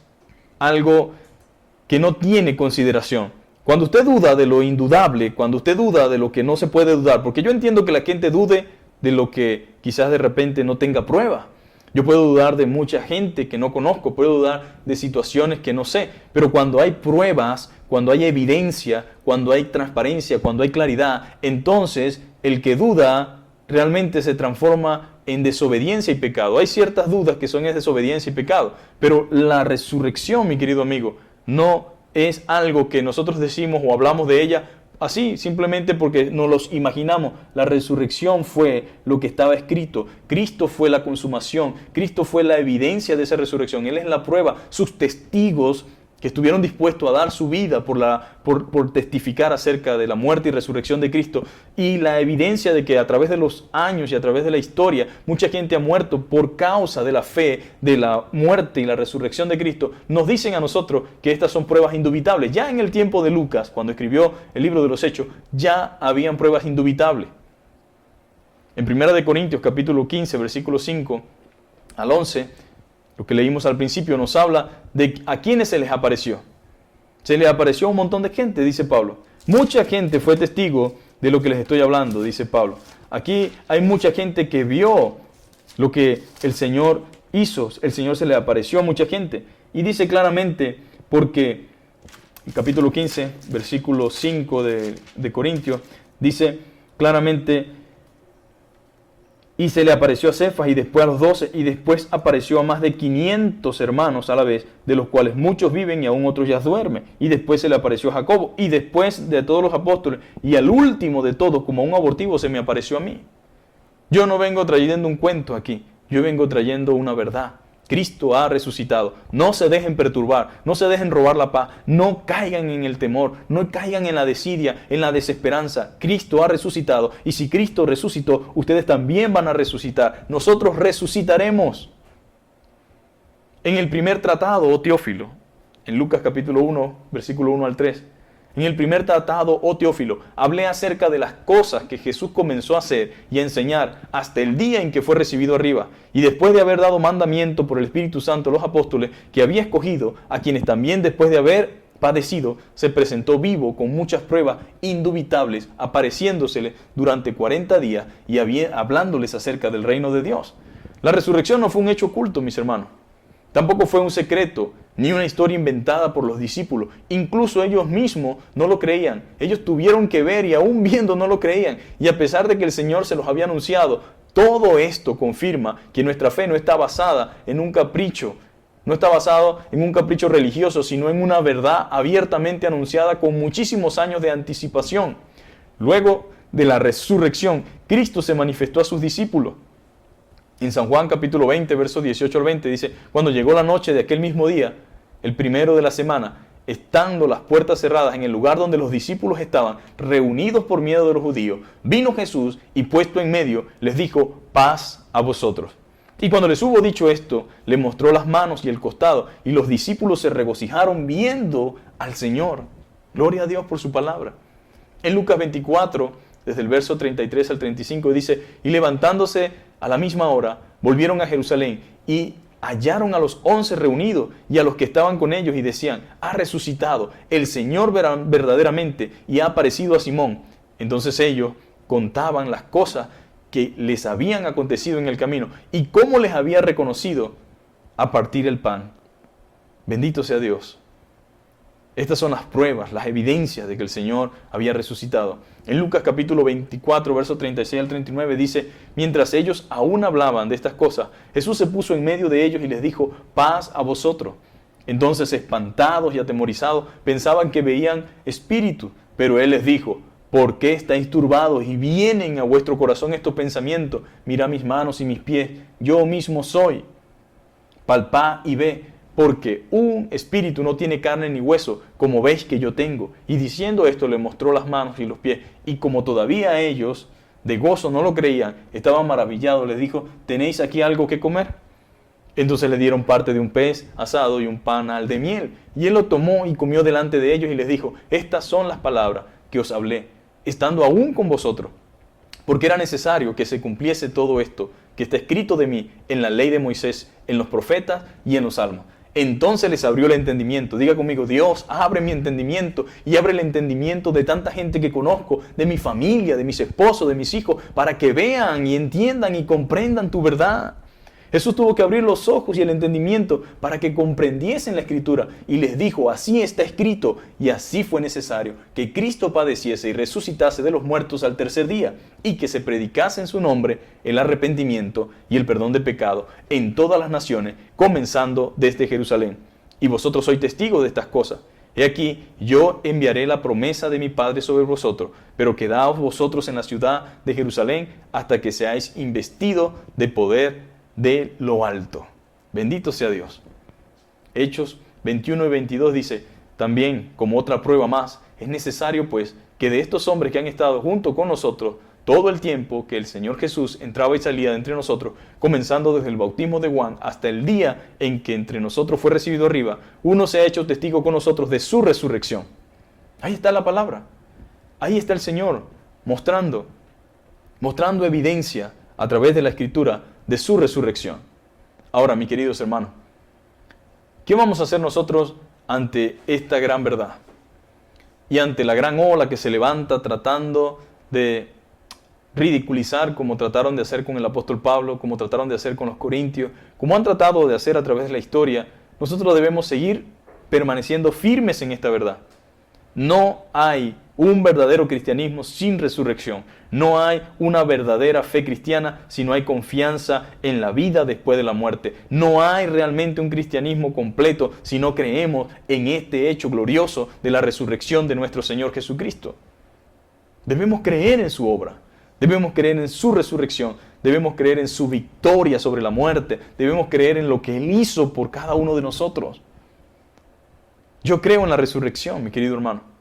algo que no tiene consideración. Cuando usted duda de lo indudable, cuando usted duda de lo que no se puede dudar, porque yo entiendo que la gente dude de lo que quizás de repente no tenga prueba. Yo puedo dudar de mucha gente que no conozco, puedo dudar de situaciones que no sé, pero cuando hay pruebas, cuando hay evidencia, cuando hay transparencia, cuando hay claridad, entonces el que duda realmente se transforma en desobediencia y pecado. Hay ciertas dudas que son desobediencia y pecado, pero la resurrección, mi querido amigo, no es algo que nosotros decimos o hablamos de ella así, simplemente porque nos los imaginamos. La resurrección fue lo que estaba escrito. Cristo fue la consumación. Cristo fue la evidencia de esa resurrección. Él es la prueba. Sus testigos que estuvieron dispuestos a dar su vida por testificar acerca de la muerte y resurrección de Cristo, y la evidencia de que a través de los años y a través de la historia, mucha gente ha muerto por causa de la fe, de la muerte y la resurrección de Cristo, nos dicen a nosotros que estas son pruebas indubitables. Ya en el tiempo de Lucas, cuando escribió el libro de los Hechos, ya habían pruebas indubitables. En 1 Corintios capítulo 15, versículo 5 al 11, lo que leímos al principio nos habla de a quienes se les apareció. Se les apareció a un montón de gente, dice Pablo. Mucha gente fue testigo de lo que les estoy hablando, dice Pablo. Aquí hay mucha gente que vio lo que el Señor hizo. El Señor se le apareció a mucha gente. Y dice claramente, porque el capítulo 15, versículo 5 de Corintios, dice claramente: y se le apareció a Cefas y después a los 12 y después apareció a más de 500 hermanos a la vez, de los cuales muchos viven y aún otros ya duermen. Y después se le apareció a Jacobo y después de todos los apóstoles y al último de todos, como a un abortivo, se me apareció a mí. Yo no vengo trayendo un cuento aquí, yo vengo trayendo una verdad. Cristo ha resucitado. No se dejen perturbar, no se dejen robar la paz, no caigan en el temor, no caigan en la desidia, en la desesperanza. Cristo ha resucitado, y si Cristo resucitó, ustedes también van a resucitar. Nosotros resucitaremos. En el primer tratado, oh Teófilo, en Lucas capítulo 1, versículo 1 al 3, en el primer tratado, oh Teófilo, hablé acerca de las cosas que Jesús comenzó a hacer y a enseñar hasta el día en que fue recibido arriba, y después de haber dado mandamiento por el Espíritu Santo a los apóstoles que había escogido, a quienes también después de haber padecido, se presentó vivo con muchas pruebas indubitables, apareciéndoseles durante 40 días y hablándoles acerca del reino de Dios. La resurrección no fue un hecho oculto, mis hermanos. Tampoco fue un secreto, ni una historia inventada por los discípulos. Incluso ellos mismos no lo creían. Ellos tuvieron que ver y aún viendo no lo creían. Y a pesar de que el Señor se los había anunciado, todo esto confirma que nuestra fe no está basada en un capricho. No está basado en un capricho religioso, sino en una verdad abiertamente anunciada con muchísimos años de anticipación. Luego de la resurrección, Cristo se manifestó a sus discípulos. En San Juan capítulo 20, versos 18 al 20, dice: cuando llegó la noche de aquel mismo día, el primero de la semana, estando las puertas cerradas en el lugar donde los discípulos estaban, reunidos por miedo de los judíos, vino Jesús y puesto en medio, les dijo: paz a vosotros. Y cuando les hubo dicho esto, le mostró las manos y el costado, y los discípulos se regocijaron viendo al Señor. Gloria a Dios por su palabra. En Lucas 24, desde el verso 33 al 35, dice: y levantándose a la misma hora, volvieron a Jerusalén y hallaron a los 11 reunidos y a los que estaban con ellos y decían: ha resucitado el Señor verdaderamente y ha aparecido a Simón. Entonces ellos contaban las cosas que les habían acontecido en el camino y cómo les había reconocido a partir el pan. Bendito sea Dios. Estas son las pruebas, las evidencias de que el Señor había resucitado. En Lucas capítulo 24, versos 36 al 39 dice: mientras ellos aún hablaban de estas cosas, Jesús se puso en medio de ellos y les dijo: paz a vosotros. Entonces, espantados y atemorizados, pensaban que veían espíritu, pero Él les dijo: ¿por qué estáis turbados y vienen a vuestro corazón estos pensamientos? Mirad mis manos y mis pies, yo mismo soy. Palpad y ve, porque un espíritu no tiene carne ni hueso, como veis que yo tengo. Y diciendo esto, le mostró las manos y los pies. Y como todavía ellos de gozo no lo creían, estaban maravillados, les dijo: ¿tenéis aquí algo que comer? Entonces le dieron parte de un pez asado y un panal de miel. Y él lo tomó y comió delante de ellos y les dijo: estas son las palabras que os hablé, estando aún con vosotros. Porque era necesario que se cumpliese todo esto que está escrito de mí en la ley de Moisés, en los profetas y en los salmos. Entonces les abrió el entendimiento. Diga conmigo: Dios, abre mi entendimiento y abre el entendimiento de tanta gente que conozco, de mi familia, de mis esposos, de mis hijos, para que vean y entiendan y comprendan tu verdad. Jesús tuvo que abrir los ojos y el entendimiento para que comprendiesen la Escritura y les dijo, así está escrito y así fue necesario, que Cristo padeciese y resucitase de los muertos al tercer día y que se predicase en su nombre el arrepentimiento y el perdón de pecado en todas las naciones, comenzando desde Jerusalén. Y vosotros sois testigos de estas cosas. He aquí, yo enviaré la promesa de mi Padre sobre vosotros, pero quedaos vosotros en la ciudad de Jerusalén hasta que seáis investidos de poder de lo alto. Bendito sea Dios. Hechos 21 y 22 dice, también como otra prueba más, es necesario pues que de estos hombres que han estado junto con nosotros todo el tiempo que el Señor Jesús entraba y salía de entre nosotros, comenzando desde el bautismo de Juan hasta el día en que entre nosotros fue recibido arriba, uno se ha hecho testigo con nosotros de su resurrección. Ahí está la palabra. Ahí está el Señor mostrando evidencia a través de la Escritura de su resurrección. Ahora, mis queridos hermanos, ¿qué vamos a hacer nosotros ante esta gran verdad? Y ante la gran ola que se levanta tratando de ridiculizar, como trataron de hacer con el apóstol Pablo, como trataron de hacer con los corintios, como han tratado de hacer a través de la historia, nosotros debemos seguir permaneciendo firmes en esta verdad. No hay un verdadero cristianismo sin resurrección. No hay una verdadera fe cristiana si no hay confianza en la vida después de la muerte. No hay realmente un cristianismo completo si no creemos en este hecho glorioso de la resurrección de nuestro Señor Jesucristo. Debemos creer en su obra. Debemos creer en su resurrección. Debemos creer en su victoria sobre la muerte. Debemos creer en lo que Él hizo por cada uno de nosotros. Yo creo en la resurrección, mi querido hermano.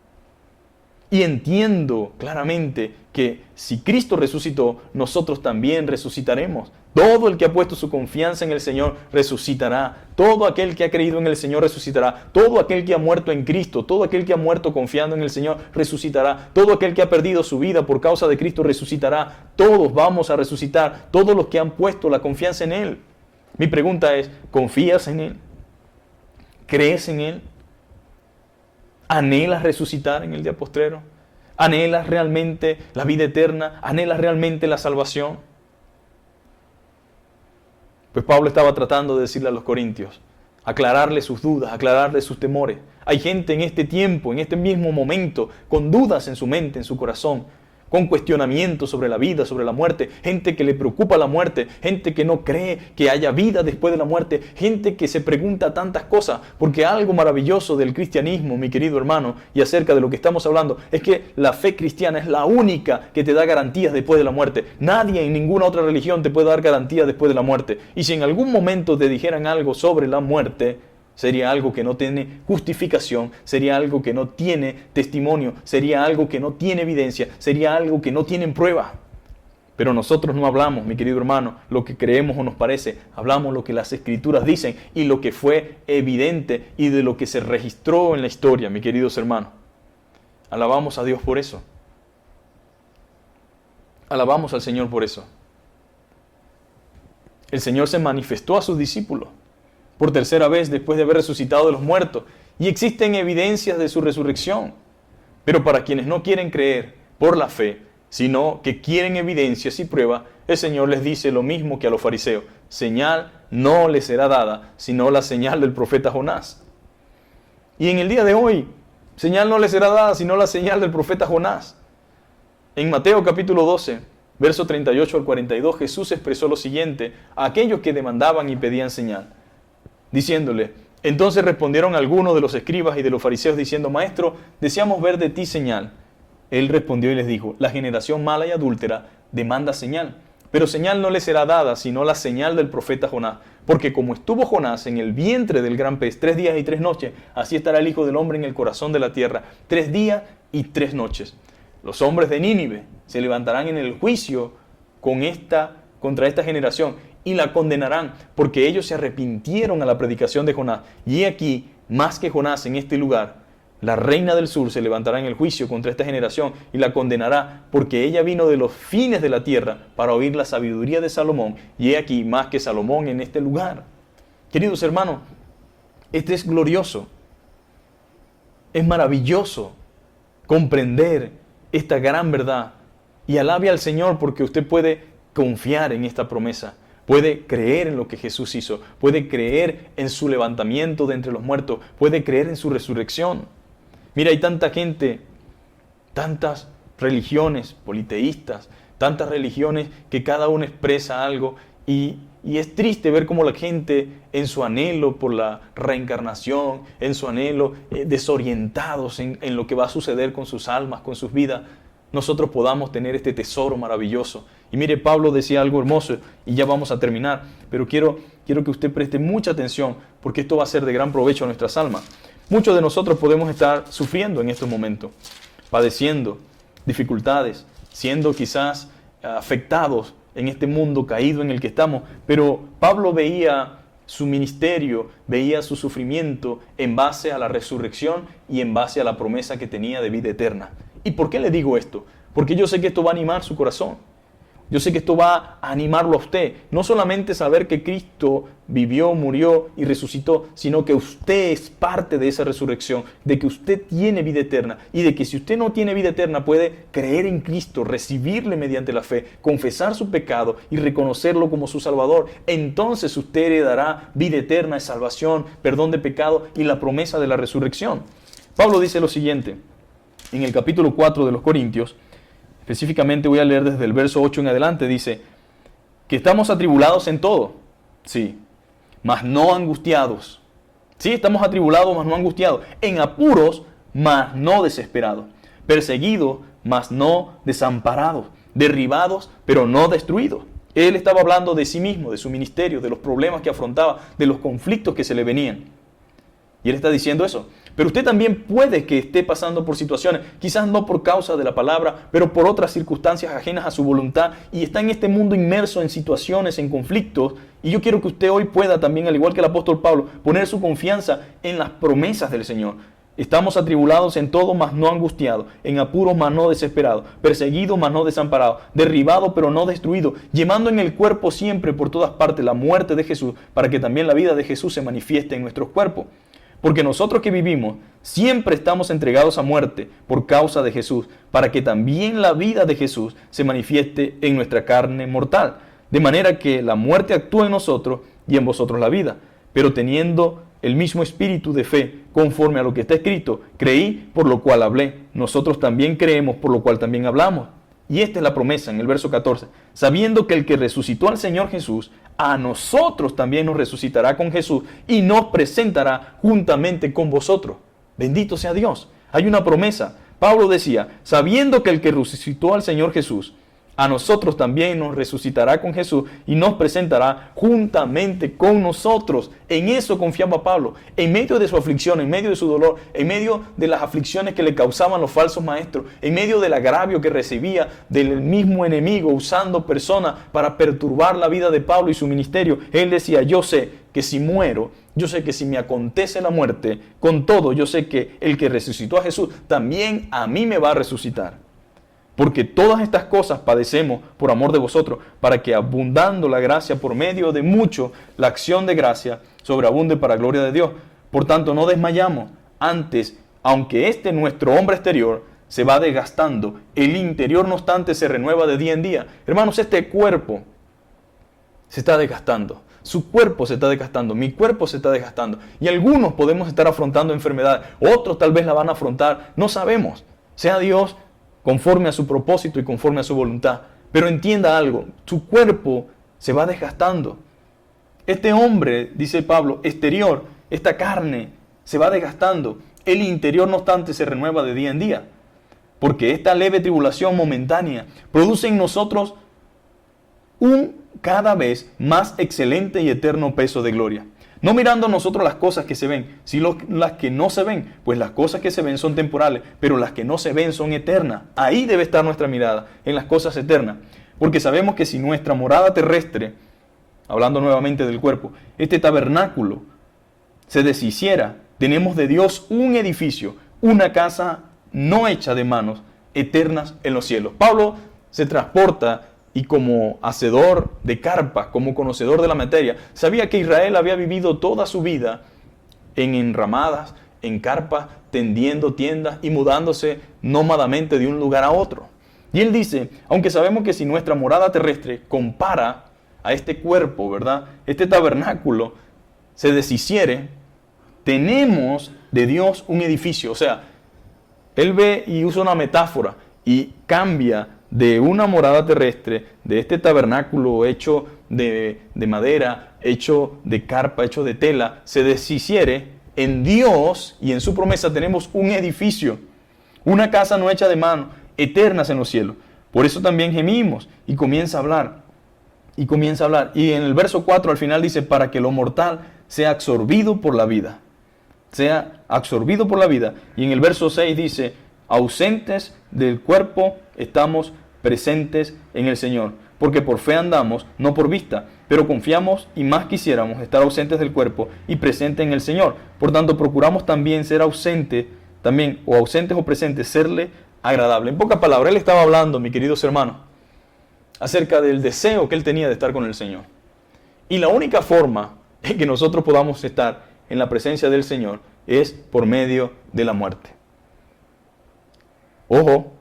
Y entiendo claramente que si Cristo resucitó, nosotros también resucitaremos. Todo el que ha puesto su confianza en el Señor resucitará. Todo aquel que ha creído en el Señor resucitará. Todo aquel que ha muerto en Cristo, todo aquel que ha muerto confiando en el Señor resucitará. Todo aquel que ha perdido su vida por causa de Cristo resucitará. Todos vamos a resucitar. Todos los que han puesto la confianza en Él. Mi pregunta es, ¿confías en Él? ¿Crees en Él? ¿Anhelas resucitar en el día postrero? ¿Anhelas realmente la vida eterna? ¿Anhelas realmente la salvación? Pues Pablo estaba tratando de decirle a los corintios, aclararle sus dudas, aclararle sus temores. Hay gente en este tiempo, en este mismo momento, con dudas en su mente, en su corazón, con cuestionamientos sobre la vida, sobre la muerte, gente que le preocupa la muerte, gente que no cree que haya vida después de la muerte, gente que se pregunta tantas cosas, porque algo maravilloso del cristianismo, mi querido hermano, y acerca de lo que estamos hablando, es que la fe cristiana es la única que te da garantías después de la muerte. Nadie en ninguna otra religión te puede dar garantías después de la muerte. Y si en algún momento te dijeran algo sobre la muerte, sería algo que no tiene justificación, sería algo que no tiene testimonio, sería algo que no tiene evidencia, sería algo que no tiene prueba. Pero nosotros no hablamos, mi querido hermano, lo que creemos o nos parece, hablamos lo que las Escrituras dicen y lo que fue evidente y de lo que se registró en la historia, mi queridos hermanos. Alabamos a Dios por eso. Alabamos al Señor por eso. El Señor se manifestó a sus discípulos por tercera vez después de haber resucitado de los muertos. Y existen evidencias de su resurrección. Pero para quienes no quieren creer por la fe, sino que quieren evidencias y pruebas, el Señor les dice lo mismo que a los fariseos. Señal no les será dada, sino la señal del profeta Jonás. Y en el día de hoy, señal no les será dada, sino la señal del profeta Jonás. En Mateo capítulo 12, verso 38 al 42, Jesús expresó lo siguiente a aquellos que demandaban y pedían señal, diciéndole, entonces respondieron algunos de los escribas y de los fariseos diciendo, Maestro, deseamos ver de ti señal. Él respondió y les dijo, la generación mala y adúltera demanda señal, pero señal no le será dada, sino la señal del profeta Jonás. Porque como estuvo Jonás en el vientre del gran pez 3 días y 3 noches, así estará el Hijo del Hombre en el corazón de la tierra 3 días y 3 noches. Los hombres de Nínive se levantarán en el juicio contra esta generación y la condenarán, porque ellos se arrepintieron a la predicación de Jonás. Y aquí, más que Jonás en este lugar, la reina del sur se levantará en el juicio contra esta generación y la condenará, porque ella vino de los fines de la tierra para oír la sabiduría de Salomón. Y he aquí, más que Salomón en este lugar. Queridos hermanos, este es glorioso. Es maravilloso comprender esta gran verdad. Y alabe al Señor porque usted puede confiar en esta promesa. puede creer en lo que Jesús hizo, puede creer en su levantamiento de entre los muertos, puede creer en su resurrección. Mira, hay tanta gente, tantas religiones politeístas, tantas religiones que cada una expresa algo y es triste ver cómo la gente en su anhelo por la reencarnación, en su anhelo desorientados en lo que va a suceder con sus almas, con sus vidas, nosotros podamos tener este tesoro maravilloso. Y mire, Pablo decía algo hermoso y ya vamos a terminar, pero quiero que usted preste mucha atención porque esto va a ser de gran provecho a nuestras almas. Muchos de nosotros podemos estar sufriendo en estos momentos, padeciendo dificultades, siendo quizás afectados en este mundo caído en el que estamos, pero Pablo veía su ministerio, veía su sufrimiento en base a la resurrección y en base a la promesa que tenía de vida eterna. ¿Y por qué le digo esto? Porque yo sé que esto va a animar su corazón. Yo sé que esto va a animarlo a usted. No solamente saber que Cristo vivió, murió y resucitó, sino que usted es parte de esa resurrección, de que usted tiene vida eterna y de que si usted no tiene vida eterna puede creer en Cristo, recibirle mediante la fe, confesar su pecado y reconocerlo como su Salvador. Entonces usted heredará vida eterna, salvación, perdón de pecado y la promesa de la resurrección. Pablo dice lo siguiente en el capítulo 4 de los Corintios. Específicamente voy a leer desde el verso 8 en adelante, dice que estamos atribulados en todo, sí, mas no angustiados. Sí, estamos atribulados, mas no angustiados. En apuros, mas no desesperados. Perseguidos, mas no desamparados. Derribados, pero no destruidos. Él estaba hablando de sí mismo, de su ministerio, de los problemas que afrontaba, de los conflictos que se le venían. Y él está diciendo eso. Pero usted también puede que esté pasando por situaciones, quizás no por causa de la palabra, pero por otras circunstancias ajenas a su voluntad y está en este mundo inmerso en situaciones, en conflictos. Y yo quiero que usted hoy pueda también, al igual que el apóstol Pablo, poner su confianza en las promesas del Señor. Estamos atribulados en todo, mas no angustiados, en apuros, mas no desesperados, perseguidos, mas no desamparados, derribados, pero no destruidos, llevando en el cuerpo siempre por todas partes la muerte de Jesús, para que también la vida de Jesús se manifieste en nuestros cuerpos. Porque nosotros que vivimos siempre estamos entregados a muerte por causa de Jesús, para que también la vida de Jesús se manifieste en nuestra carne mortal. De manera que la muerte actúa en nosotros y en vosotros la vida. Pero teniendo el mismo espíritu de fe, conforme a lo que está escrito, creí, por lo cual hablé. Nosotros también creemos, por lo cual también hablamos. Y esta es la promesa en el verso 14. Sabiendo que el que resucitó al Señor Jesús, a nosotros también nos resucitará con Jesús y nos presentará juntamente con vosotros. Bendito sea Dios. Hay una promesa. Pablo decía, sabiendo que el que resucitó al Señor Jesús, a nosotros también nos resucitará con Jesús y nos presentará juntamente con nosotros. En eso confiaba Pablo. En medio de su aflicción, en medio de su dolor, en medio de las aflicciones que le causaban los falsos maestros, en medio del agravio que recibía del mismo enemigo usando personas para perturbar la vida de Pablo y su ministerio, él decía, yo sé que si muero, yo sé que si me acontece la muerte, con todo yo sé que el que resucitó a Jesús también a mí me va a resucitar. Porque todas estas cosas padecemos por amor de vosotros, para que abundando la gracia por medio de mucho, la acción de gracia sobreabunde para gloria de Dios. Por tanto, no desmayamos. Antes, aunque nuestro hombre exterior se va desgastando, el interior no obstante se renueva de día en día. Hermanos, este cuerpo se está desgastando. Su cuerpo se está desgastando, mi cuerpo se está desgastando. Y algunos podemos estar afrontando enfermedades, otros tal vez la van a afrontar, no sabemos. Sea Dios conforme a su propósito y conforme a su voluntad. Pero entienda algo, su cuerpo se va desgastando. Este hombre, dice Pablo, exterior, esta carne, se va desgastando. El interior, no obstante, se renueva de día en día. Porque esta leve tribulación momentánea produce en nosotros un cada vez más excelente y eterno peso de gloria. No mirando nosotros las cosas que se ven, sino las que no se ven, pues las cosas que se ven son temporales, pero las que no se ven son eternas. Ahí debe estar nuestra mirada, en las cosas eternas. Porque sabemos que si nuestra morada terrestre, hablando nuevamente del cuerpo, este tabernáculo se deshiciera, tenemos de Dios un edificio, una casa no hecha de manos, eternas en los cielos. Pablo se transporta y como hacedor de carpas, como conocedor de la materia, sabía que Israel había vivido toda su vida en enramadas, en carpas, tendiendo tiendas y mudándose nómadamente de un lugar a otro. Y él dice, aunque sabemos que si nuestra morada terrestre compara a este cuerpo, ¿verdad? Este tabernáculo se deshiciere, tenemos de Dios un edificio. O sea, Él ve y usa una metáfora y cambia de una morada terrestre, de este tabernáculo hecho de madera, hecho de carpa, hecho de tela, se deshiciere. En Dios y en su promesa tenemos un edificio, una casa no hecha de mano, eternas en los cielos. Por eso también gemimos y comienza a hablar. Y comienza a hablar. Y en el verso 4 al final dice, para que lo mortal sea absorbido por la vida. Sea absorbido por la vida. Y en el verso 6 dice, ausentes del cuerpo estamos presentes en el Señor. Porque por fe andamos, no por vista, pero confiamos y más quisiéramos estar ausentes del cuerpo y presentes en el Señor. Por tanto, procuramos también ser ausentes, ausentes o presentes, serle agradable. En pocas palabras, él estaba hablando, mis queridos hermanos, acerca del deseo que él tenía de estar con el Señor. Y la única forma en que nosotros podamos estar en la presencia del Señor es por medio de la muerte. Ojo,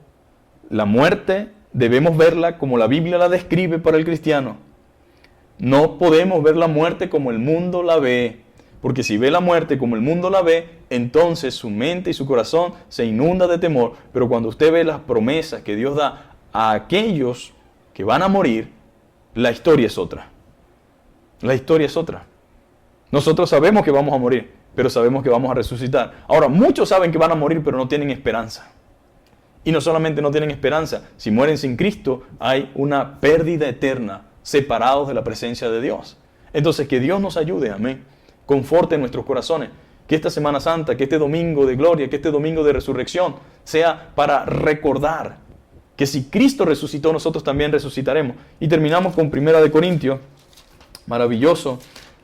la muerte debemos verla como la Biblia la describe para el cristiano. No podemos ver la muerte como el mundo la ve, porque si ve la muerte como el mundo la ve, entonces su mente y su corazón se inunda de temor. Pero cuando usted ve las promesas que Dios da a aquellos que van a morir, la historia es otra. La historia es otra. Nosotros sabemos que vamos a morir, pero sabemos que vamos a resucitar. Ahora, muchos saben que van a morir, pero no tienen esperanza. Y no solamente no tienen esperanza, si mueren sin Cristo, hay una pérdida eterna, separados de la presencia de Dios. Entonces, que Dios nos ayude, amén. Conforte nuestros corazones. Que esta Semana Santa, que este domingo de gloria, que este domingo de resurrección, sea para recordar que si Cristo resucitó, nosotros también resucitaremos. Y terminamos con 1 Corintios, maravilloso,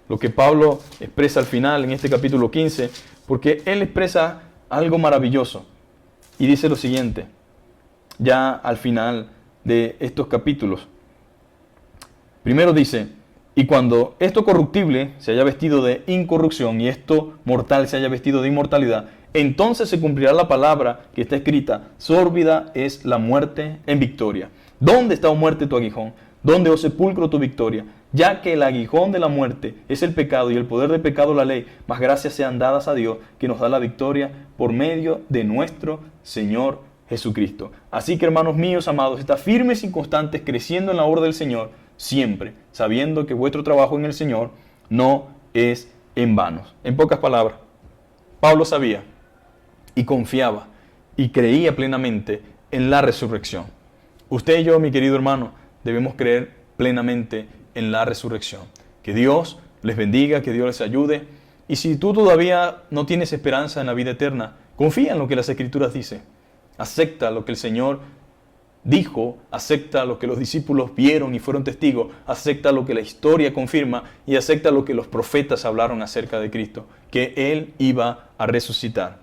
lo que Pablo expresa al final en este capítulo 15, porque él expresa algo maravilloso. Y dice lo siguiente, ya al final de estos capítulos. Primero dice, y cuando esto corruptible se haya vestido de incorrupción y esto mortal se haya vestido de inmortalidad, entonces se cumplirá la palabra que está escrita, sórbida es la muerte en victoria. ¿Dónde está, oh muerte, tu aguijón? ¿Dónde, oh sepulcro, tu victoria? Ya que el aguijón de la muerte es el pecado y el poder del pecado la ley, mas gracias sean dadas a Dios que nos da la victoria por medio de nuestro Señor Jesucristo. Así que, hermanos míos amados, estad firmes y constantes creciendo en la obra del Señor, siempre sabiendo que vuestro trabajo en el Señor no es en vano. En pocas palabras, Pablo sabía y confiaba y creía plenamente en la resurrección. Usted y yo, mi querido hermano, debemos creer plenamente en la resurrección. Que Dios les bendiga, que Dios les ayude. Y si tú todavía no tienes esperanza en la vida eterna, confía en lo que las Escrituras dicen. Acepta lo que el Señor dijo, acepta lo que los discípulos vieron y fueron testigos, acepta lo que la historia confirma y acepta lo que los profetas hablaron acerca de Cristo, que Él iba a resucitar.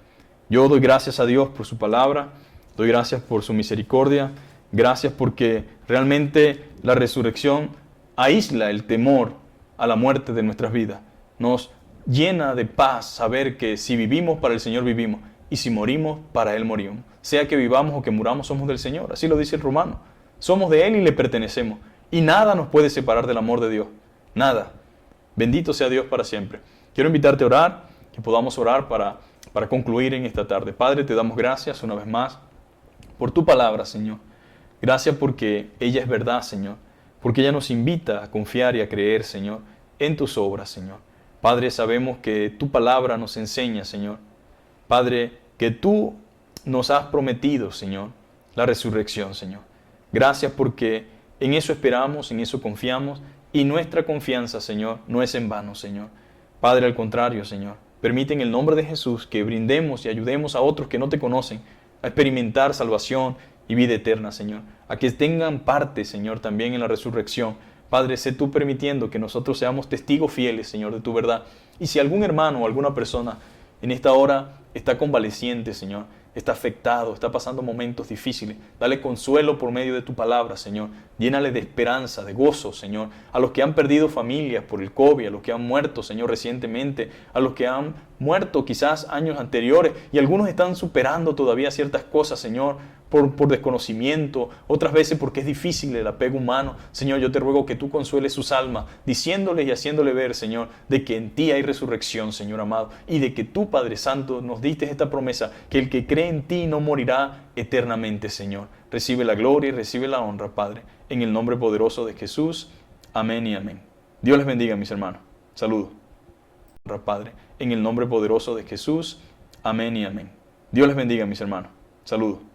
Yo doy gracias a Dios por su palabra, doy gracias por su misericordia, gracias porque realmente la resurrección aísla el temor a la muerte de nuestras vidas. Nos llena de paz saber que si vivimos, para el Señor vivimos, y si morimos, para Él morimos. Sea que vivamos o que muramos, somos del Señor. Así lo dice el Romano. Somos de Él y le pertenecemos. Y nada nos puede separar del amor de Dios. Nada. Bendito sea Dios para siempre. Quiero invitarte a orar, que podamos orar para concluir en esta tarde. Padre, te damos gracias una vez más por tu palabra, Señor. Gracias porque ella es verdad, Señor. Porque ella nos invita a confiar y a creer, Señor, en tus obras, Señor. Padre, sabemos que tu palabra nos enseña, Señor. Padre, que tú nos has prometido, Señor, la resurrección, Señor. Gracias porque en eso esperamos, en eso confiamos, y nuestra confianza, Señor, no es en vano, Señor. Padre, al contrario, Señor, permite en el nombre de Jesús que brindemos y ayudemos a otros que no te conocen a experimentar salvación y vida eterna, Señor. A que tengan parte, Señor, también en la resurrección. Padre, sé tú permitiendo que nosotros seamos testigos fieles, Señor, de tu verdad. Y si algún hermano o alguna persona en esta hora está convaleciente, Señor, está afectado, está pasando momentos difíciles. Dale consuelo por medio de tu palabra, Señor. Llénale de esperanza, de gozo, Señor. A los que han perdido familias por el COVID, a los que han muerto, Señor, recientemente, a los que han muerto quizás años anteriores, y algunos están superando todavía ciertas cosas, Señor, por desconocimiento, otras veces porque es difícil el apego humano. Señor, yo te ruego que tú consueles sus almas, diciéndoles y haciéndole ver, Señor, de que en ti hay resurrección, Señor amado, y de que tú, Padre Santo, nos diste esta promesa, que el que cree en ti no morirá eternamente, Señor. Recibe la gloria y recibe la honra, Padre, en el nombre poderoso de Jesús. Amén y amén. Dios les bendiga, mis hermanos. Saludos. Padre, en el nombre poderoso de Jesús. Amén y amén. Dios les bendiga, mis hermanos. Saludos.